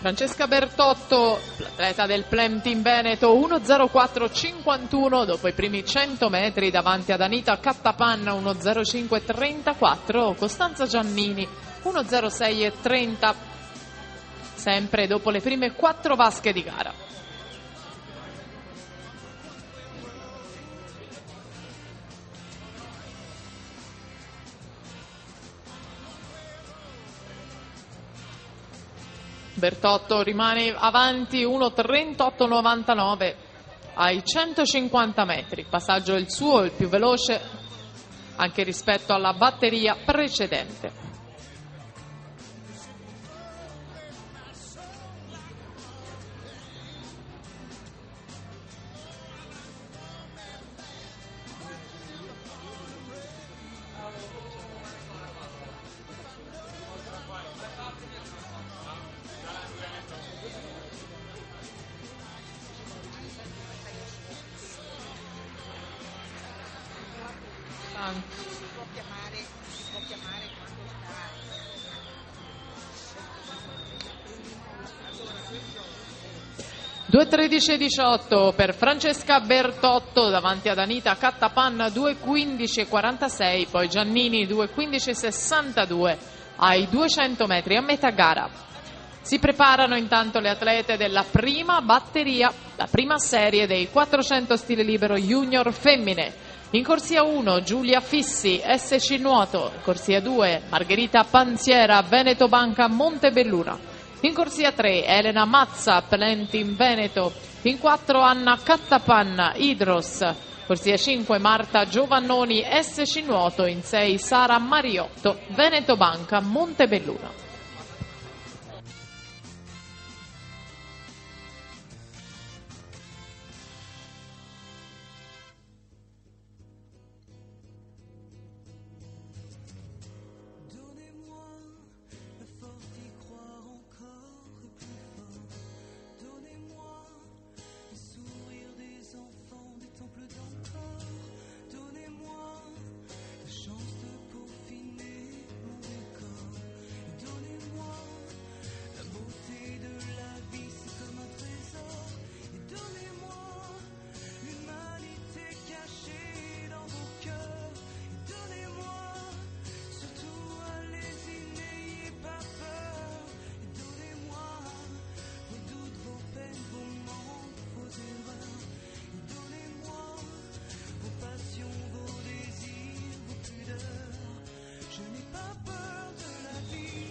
Francesca Bertotto, l'atleta del Plem Team Veneto, 1.04.51 dopo i primi 100 metri davanti ad Anita Cattapanna, 1.05.34, Costanza Giannini, 1.06.30, sempre dopo le prime 4 vasche di gara. Bertotto rimane avanti 1.38.99 ai 150 metri, passaggio il suo, il più veloce anche rispetto alla batteria precedente. Si può chiamare quando sta. 2.13.18 per Francesca Bertotto davanti ad Anita Cattapanna, 2.15.46, poi Giannini 2.15.62 ai 200 metri a metà gara. Si preparano intanto le atlete della prima batteria, la prima serie dei 400 stile libero junior femmine. In corsia 1 Giulia Fissi, SC Nuoto, corsia 2 Margherita Panziera, Veneto Banca Montebelluna. In corsia 3 Elena Mazza, Plem Team Veneto. In 4 Anna Cattapanna, Idros. Corsia 5 Marta Giovannoni, SC Nuoto. In 6 Sara Mariotto, Veneto Banca Montebelluna.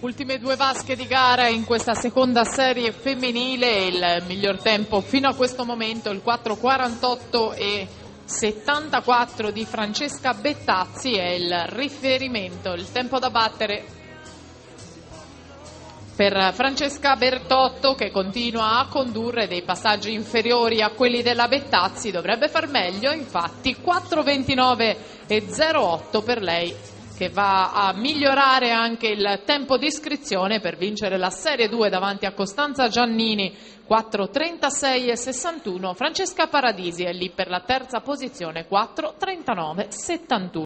Ultime 2 vasche di gara in questa seconda serie femminile, il miglior tempo fino a questo momento, il 4.48.74 di Francesca Bettazzi è il riferimento, il tempo da battere per Francesca Bertotto, che continua a condurre dei passaggi inferiori a quelli della Bettazzi. Dovrebbe far meglio, infatti 4.29.08 per lei, che va a migliorare anche il tempo di iscrizione per vincere la Serie 2 davanti a Costanza Giannini, 4.36.61. Francesca Paradisi è lì per la terza posizione, 4.39.71.